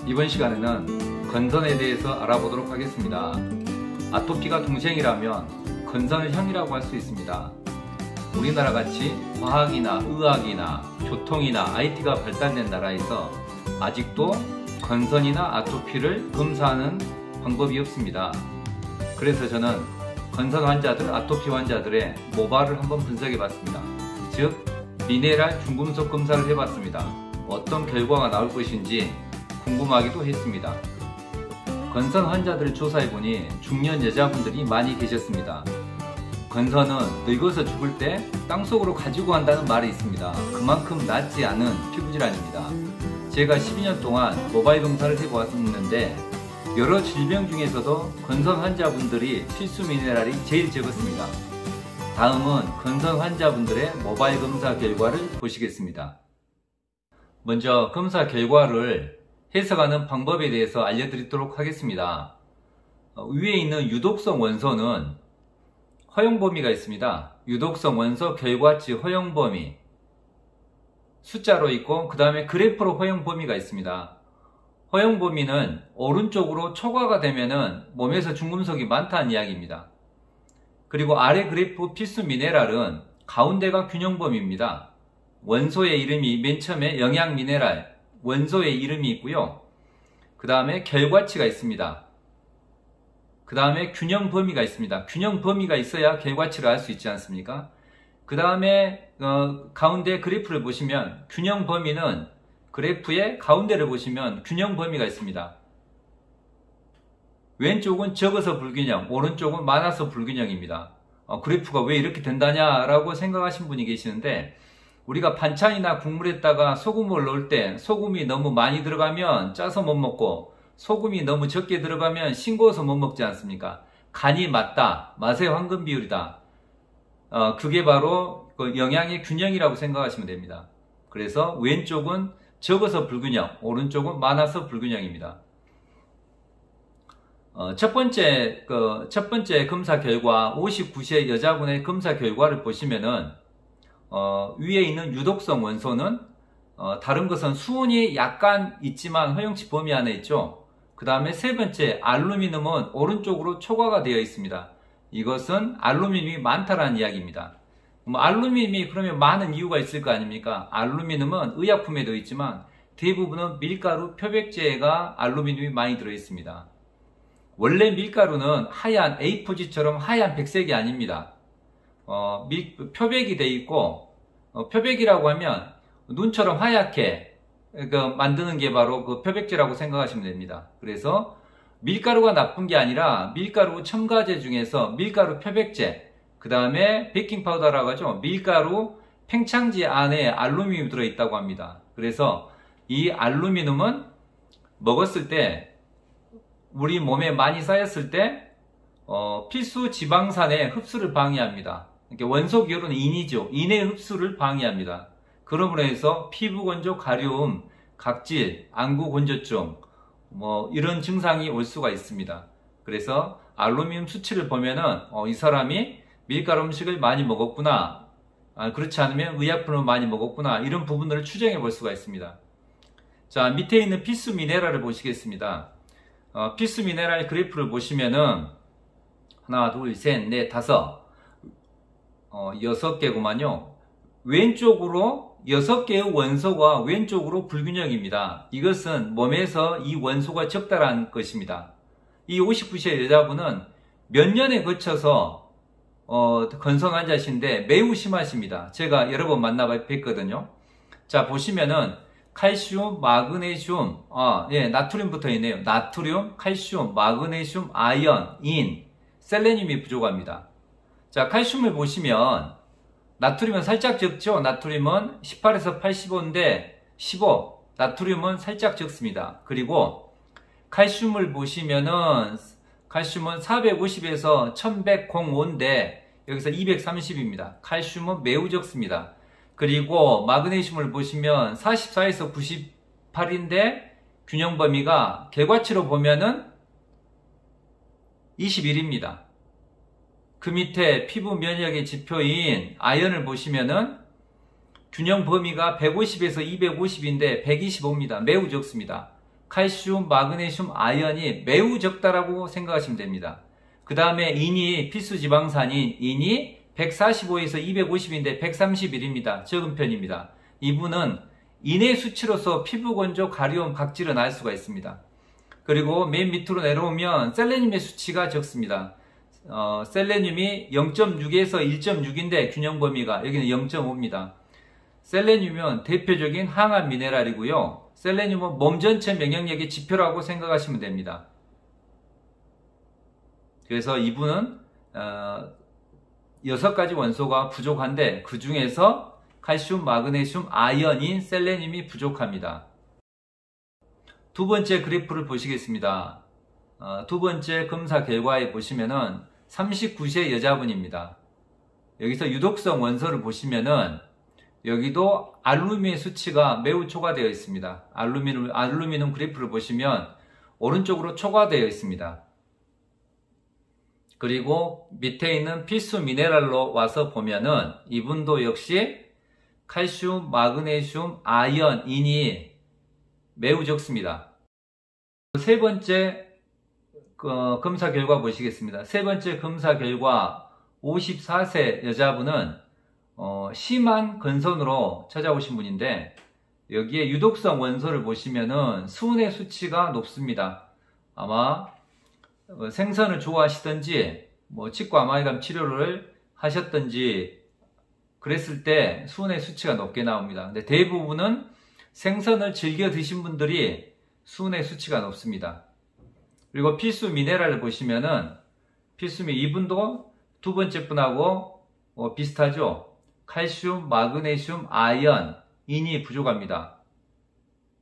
이번 시간에는 건선에 대해서 알아보도록 하겠습니다. 아토피가 동생이라면 건선을 형이라고 할 수 있습니다. 우리나라 같이 과학이나 의학이나 교통이나 IT가 발달된 나라에서 아직도 건선이나 아토피를 검사하는 방법이 없습니다. 그래서 저는 건선 환자들, 아토피 환자들의 모발을 한번 분석해 봤습니다. 즉 미네랄 중금속 검사를 해봤습니다. 어떤 결과가 나올 것인지 궁금하기도 했습니다. 건선 환자들을 조사해보니 중년 여자분들이 많이 계셨습니다. 건선은 늙어서 죽을 때 땅속으로 가지고 간다는 말이 있습니다. 그만큼 낫지 않은 피부질환입니다. 제가 12년 동안 모발 검사를 해보았는데 여러 질병 중에서도 건선 환자분들이 필수 미네랄이 제일 적었습니다. 다음은 건선 환자분들의 모발 검사 결과를 보시겠습니다. 먼저 검사 결과를 해석하는 방법에 대해서 알려드리도록 하겠습니다. 위에 있는 유독성 원소는 허용 범위가 있습니다. 유독성 원소 결과치 허용 범위 숫자로 있고 그 다음에 그래프로 허용 범위가 있습니다. 허용 범위는 오른쪽으로 초과가 되면은 몸에서 중금속이 많다는 이야기입니다. 그리고 아래 그래프 필수 미네랄은 가운데가 균형 범위입니다. 원소의 이름이 맨 처음에 영양 미네랄 원소의 이름이 있고요. 그 다음에 결과치가 있습니다. 그 다음에 균형 범위가 있습니다. 균형 범위가 있어야 결과치를 알 수 있지 않습니까? 그 다음에 가운데 그래프를 보시면 균형 범위는 그래프의 가운데를 보시면 균형 범위가 있습니다. 왼쪽은 적어서 불균형, 오른쪽은 많아서 불균형입니다. 그래프가 왜 이렇게 된다냐라고 생각하신 분이 계시는데 우리가 반찬이나 국물에다가 소금을 넣을 때 소금이 너무 많이 들어가면 짜서 못 먹고 소금이 너무 적게 들어가면 싱거워서 못 먹지 않습니까? 간이 맞다, 맛의 황금 비율이다. 그게 바로 그 영양의 균형이라고 생각하시면 됩니다. 그래서 왼쪽은 적어서 불균형, 오른쪽은 많아서 불균형입니다. 첫 번째 검사 결과 59세 여자분의 검사 결과를 보시면은 위에 있는 유독성 원소는 다른 것은 수은이 약간 있지만 허용치 범위 안에 있죠. 그 다음에 세 번째 알루미늄은 오른쪽으로 초과가 되어 있습니다. 이것은 알루미늄이 많다라는 이야기입니다. 알루미늄이 그러면 많은 이유가 있을 거 아닙니까? 알루미늄은 의약품에도 있지만 대부분은 밀가루 표백제가 알루미늄이 많이 들어 있습니다. 원래 밀가루는 하얀 A4지처럼 하얀 백색이 아닙니다. 표백이 돼 있고 표백이라고 하면 눈처럼 하얗게 만드는 게 바로 그 표백제라고 생각하시면 됩니다. 그래서 밀가루가 나쁜 게 아니라 밀가루 첨가제 중에서 밀가루 표백제, 그 다음에 베이킹파우더라고 하죠. 밀가루 팽창제 안에 알루미늄이 들어있다고 합니다. 그래서 이 알루미늄은 먹었을 때 우리 몸에 많이 쌓였을 때 필수 지방산의 흡수를 방해합니다. 원소 기호는 인이죠. 인의 흡수를 방해합니다. 그러므로 해서 피부 건조, 가려움, 각질, 안구 건조증 이런 증상이 올 수가 있습니다. 그래서 알루미늄 수치를 보면은 이 사람이 밀가루 음식을 많이 먹었구나, 그렇지 않으면 의약품을 많이 먹었구나, 이런 부분들을 추정해 볼 수가 있습니다. 자, 밑에 있는 필수 미네랄을 보시겠습니다. 필수 미네랄 그래프를 보시면은 하나, 둘, 셋, 넷, 다섯 6개구만요. 왼쪽으로 6개의 원소가 왼쪽으로 불균형입니다. 이것은 몸에서 이 원소가 적다라는 것입니다. 이 59세 여자분은 몇 년에 거쳐서 건선 환자신데 매우 심하십니다. 제가 여러 번 만나 뵀거든요. 자, 보시면은 칼슘, 마그네슘, 나트륨 붙어 있네요. 나트륨, 칼슘, 마그네슘, 아연, 인, 셀레늄이 부족합니다. 자, 칼슘을 보시면 나트륨은 살짝 적죠. 나트륨은 18에서 85인데 15, 나트륨은 살짝 적습니다. 그리고 칼슘을 보시면은 칼슘은 450에서 1105인데 여기서 230입니다. 칼슘은 매우 적습니다. 그리고 마그네슘을 보시면 44에서 98인데 균형 범위가 결과치로 보면은 21입니다. 그 밑에 피부 면역의 지표인 아연을 보시면은 균형 범위가 150에서 250인데 125입니다. 매우 적습니다. 칼슘, 마그네슘, 아연이 매우 적다라고 생각하시면 됩니다. 그 다음에 인이 필수 지방산인 인이 145에서 250인데 131입니다. 적은 편입니다. 이분은 인의 수치로서 피부 건조, 가려움, 각질을 알 수가 있습니다. 그리고 맨 밑으로 내려오면 셀레늄의 수치가 적습니다. 셀레늄이 0.6에서 1.6인데 균형 범위가 여기는 0.5입니다. 셀레늄은 대표적인 항암 미네랄이고요. 셀레늄은 몸 전체 면역력의 지표라고 생각하시면 됩니다. 그래서 이분은 6가지 원소가 부족한데 그 중에서 칼슘, 마그네슘, 아연인 셀레늄이 부족합니다. 두 번째 그래프를 보시겠습니다. 두 번째 검사 결과에 보시면은 39세 여자분입니다. 여기서 유독성 원소를 보시면은 여기도 알루민의 수치가 매우 초과되어 있습니다. 알루미늄 그래프를 보시면 오른쪽으로 초과되어 있습니다. 그리고 밑에 있는 필수 미네랄로 와서 보면은 이분도 역시 칼슘, 마그네슘, 아연, 인이 매우 적습니다. 세 번째 검사 결과 보시겠습니다. 세 번째 검사 결과 54세 여자분은 심한 건선으로 찾아오신 분인데 여기에 유독성 원소를 보시면은 수은의 수치가 높습니다. 아마 생선을 좋아하시든지 치과 아말감 치료를 하셨든지 그랬을 때 수은의 수치가 높게 나옵니다. 근데 대부분은 생선을 즐겨 드신 분들이 수은의 수치가 높습니다. 그리고 필수 미네랄을 보시면은 이분도 두 번째 분하고 비슷하죠. 칼슘, 마그네슘, 아연, 인이 부족합니다.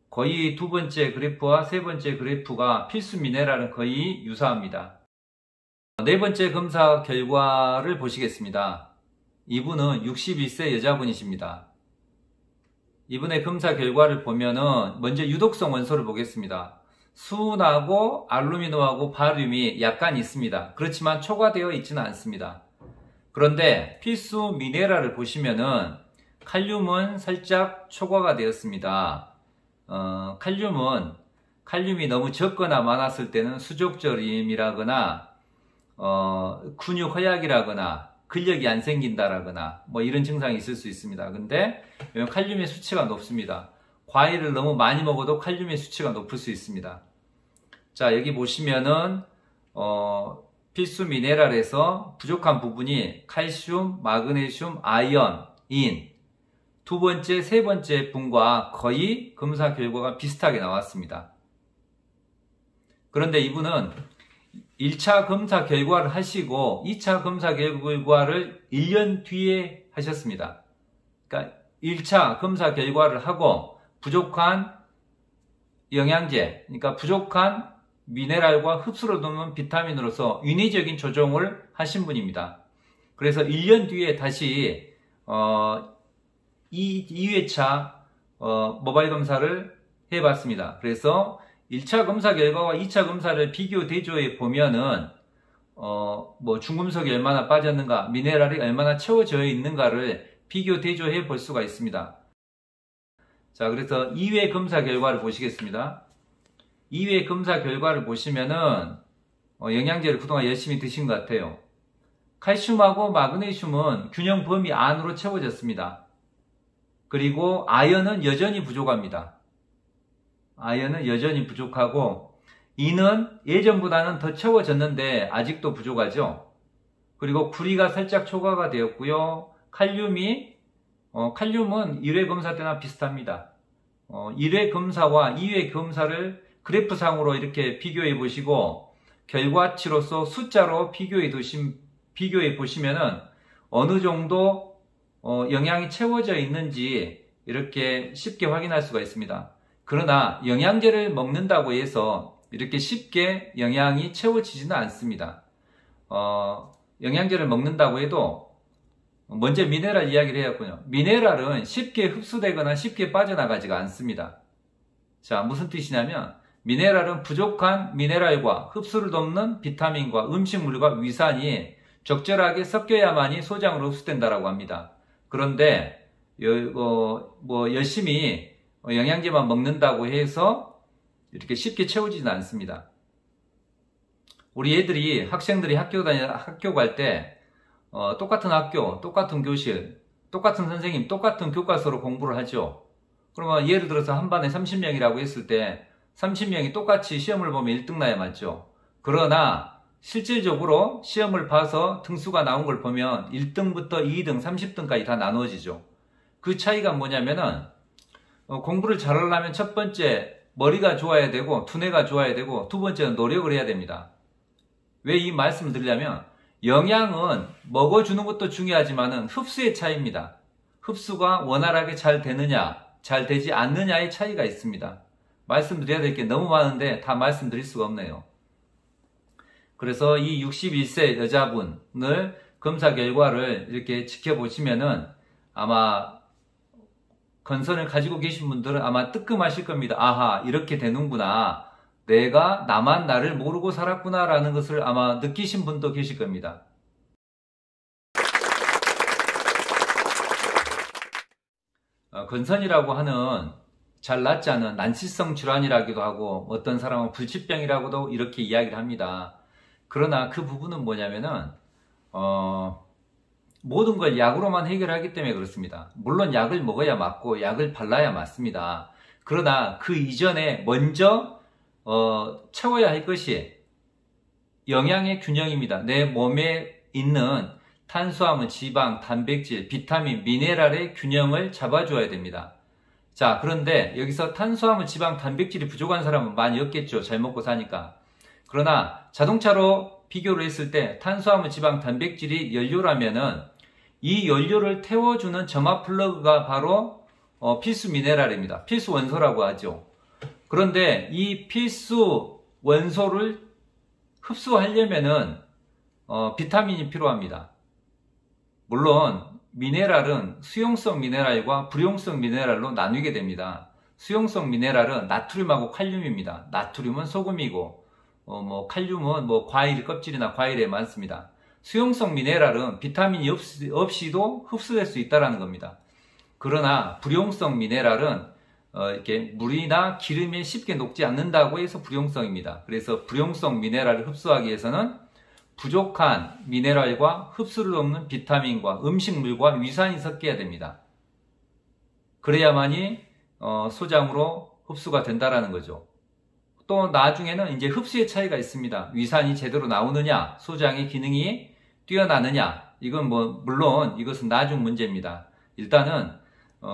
거의 두 번째 그래프와 세 번째 그래프가 필수 미네랄은 거의 유사합니다. 네 번째 검사 결과를 보시겠습니다. 이분은 61세 여자분이십니다. 이분의 검사 결과를 보면은 먼저 유독성 원소를 보겠습니다. 수은하고 알루미늄하고 바륨이 약간 있습니다. 그렇지만 초과되어 있지는 않습니다. 그런데 필수 미네랄을 보시면은 칼륨은 살짝 초과가 되었습니다. 칼륨이 너무 적거나 많았을 때는 수족저림이라거나 근육 허약이라거나 근력이 안 생긴다라거나 이런 증상이 있을 수 있습니다. 근데 칼륨의 수치가 높습니다. 과일을 너무 많이 먹어도 칼륨의 수치가 높을 수 있습니다. 자, 여기 보시면은 필수 미네랄에서 부족한 부분이 칼슘, 마그네슘, 아연, 인 두 번째, 세 번째 분과 거의 검사 결과가 비슷하게 나왔습니다. 그런데 이분은 1차 검사 결과를 하시고 2차 검사 결과를 1년 뒤에 하셨습니다. 그러니까 1차 검사 결과를 하고 부족한 영양제, 그러니까 부족한 미네랄과 흡수를 돕는 비타민으로서 인위적인 조정을 하신 분입니다. 그래서 1년 뒤에 다시 2회차 모바일 검사를 해봤습니다. 그래서 1차 검사 결과와 2차 검사를 비교 대조해 보면은 중금속이 얼마나 빠졌는가, 미네랄이 얼마나 채워져 있는가를 비교 대조해 볼 수가 있습니다. 자, 그래서 2회 검사 결과를 보시겠습니다. 2회 검사 결과를 보시면은 영양제를 그동안 열심히 드신 것 같아요. 칼슘하고 마그네슘은 균형 범위 안으로 채워졌습니다. 그리고 아연은 여전히 부족합니다. 아연은 여전히 부족하고 인은 예전보다는 더 채워졌는데 아직도 부족하죠. 그리고 구리가 살짝 초과가 되었고요. 칼륨은 1회 검사 때나 비슷합니다. 1회 검사와 2회 검사를 그래프상으로 이렇게 비교해 보시고 결과치로서 숫자로 비교해 보시면은 어느 정도 영양이 채워져 있는지 이렇게 쉽게 확인할 수가 있습니다. 그러나 영양제를 먹는다고 해서 이렇게 쉽게 영양이 채워지지는 않습니다. 영양제를 먹는다고 해도 먼저 미네랄 이야기를 해야겠군요. 미네랄은 쉽게 흡수되거나 쉽게 빠져나가지가 않습니다. 자, 무슨 뜻이냐면 미네랄은 부족한 미네랄과 흡수를 돕는 비타민과 음식물과 위산이 적절하게 섞여야만이 소장으로 흡수된다고 합니다. 그런데 뭐 열심히 영양제만 먹는다고 해서 이렇게 쉽게 채워지진 않습니다. 우리 애들이, 학생들이 학교 갈 때 똑같은 학교, 똑같은 교실, 똑같은 선생님, 똑같은 교과서로 공부를 하죠. 그러면 예를 들어서 한 반에 30명이라고 했을 때 30명이 똑같이 시험을 보면 1등 나야 맞죠. 그러나 실질적으로 시험을 봐서 등수가 나온 걸 보면 1등부터 2등, 30등까지 다 나누어지죠. 그 차이가 뭐냐면은 공부를 잘하려면 첫 번째 머리가 좋아야 되고 두뇌가 좋아야 되고 두 번째는 노력을 해야 됩니다. 왜 이 말씀을 드리냐면 영양은 먹어주는 것도 중요하지만은 흡수의 차이입니다. 흡수가 원활하게 잘 되느냐 잘 되지 않느냐의 차이가 있습니다. 말씀드려야 될 게 너무 많은데 다 말씀드릴 수가 없네요. 그래서 이 61세 여자분을 검사 결과를 이렇게 지켜보시면은 아마 건선을 가지고 계신 분들은 아마 뜨끔하실 겁니다. 아하, 이렇게 되는구나. 내가 나만 나를 모르고 살았구나 라는 것을 아마 느끼신 분도 계실 겁니다. 건선이라고 하는 잘 낫지 않은 난치성 질환이라기도 하고 어떤 사람은 불치병이라고도 이렇게 이야기를 합니다. 그러나 그 부분은 뭐냐면은 모든 걸 약으로만 해결하기 때문에 그렇습니다. 물론 약을 먹어야 맞고 약을 발라야 맞습니다. 그러나 그 이전에 먼저 채워야 할 것이 영양의 균형입니다. 내 몸에 있는 탄수화물, 지방, 단백질, 비타민, 미네랄의 균형을 잡아줘야 됩니다. 자, 그런데 여기서 탄수화물, 지방, 단백질이 부족한 사람은 많이 없겠죠. 잘 먹고 사니까. 그러나 자동차로 비교를 했을 때 탄수화물, 지방, 단백질이 연료라면은 이 연료를 태워주는 점화 플러그가 바로 필수 미네랄입니다. 필수 원소라고 하죠. 그런데 이 필수 원소를 흡수하려면은 비타민이 필요합니다. 물론 미네랄은 수용성 미네랄과 불용성 미네랄로 나뉘게 됩니다. 수용성 미네랄은 나트륨하고 칼륨입니다. 나트륨은 소금이고 칼륨은 과일 껍질이나 과일에 많습니다. 수용성 미네랄은 비타민이 없이도 흡수될 수 있다는 겁니다. 그러나 불용성 미네랄은 이렇게 물이나 기름에 쉽게 녹지 않는다고 해서 불용성입니다. 그래서 불용성 미네랄을 흡수하기 위해서는 부족한 미네랄과 흡수를 돕는 비타민과 음식물과 위산이 섞여야 됩니다. 그래야만이 소장으로 흡수가 된다라는 거죠. 또 나중에는 이제 흡수의 차이가 있습니다. 위산이 제대로 나오느냐, 소장의 기능이 뛰어나느냐, 이건 물론 이것은 나중 문제입니다. 일단은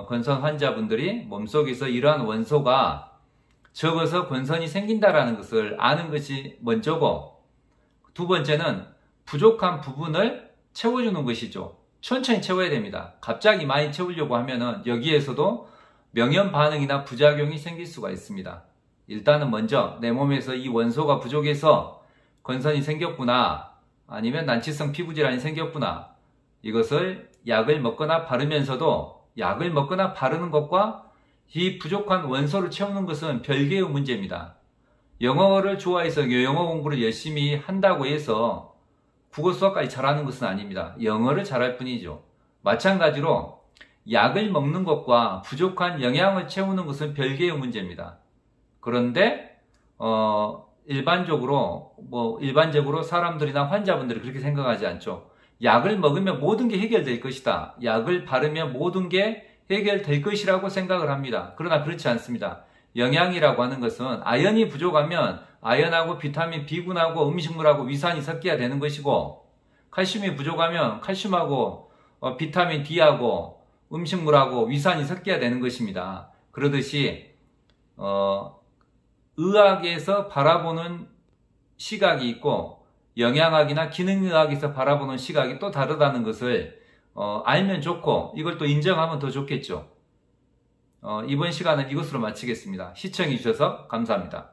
건선 환자분들이 몸속에서 이러한 원소가 적어서 건선이 생긴다라는 것을 아는 것이 먼저고, 두 번째는 부족한 부분을 채워주는 것이죠. 천천히 채워야 됩니다. 갑자기 많이 채우려고 하면은 여기에서도 명현 반응이나 부작용이 생길 수가 있습니다. 일단은 먼저 내 몸에서 이 원소가 부족해서 건선이 생겼구나, 아니면 난치성 피부질환이 생겼구나, 이것을 약을 먹거나 바르면서도 약을 먹거나 바르는 것과 이 부족한 원소를 채우는 것은 별개의 문제입니다. 영어를 좋아해서 영어 공부를 열심히 한다고 해서 국어 수학까지 잘하는 것은 아닙니다. 영어를 잘할 뿐이죠. 마찬가지로 약을 먹는 것과 부족한 영양을 채우는 것은 별개의 문제입니다. 그런데 일반적으로 사람들이나 환자분들이 그렇게 생각하지 않죠. 약을 먹으면 모든 게 해결될 것이다. 약을 바르면 모든 게 해결될 것이라고 생각을 합니다. 그러나 그렇지 않습니다. 영양이라고 하는 것은 아연이 부족하면 아연하고 비타민 B군하고 음식물하고 위산이 섞여야 되는 것이고, 칼슘이 부족하면 칼슘하고 비타민 D하고 음식물하고 위산이 섞여야 되는 것입니다. 그러듯이 의학에서 바라보는 시각이 있고 영양학이나 기능의학에서 바라보는 시각이 또 다르다는 것을 알면 좋고, 이걸 또 인정하면 더 좋겠죠. 이번 시간은 이것으로 마치겠습니다. 시청해 주셔서 감사합니다.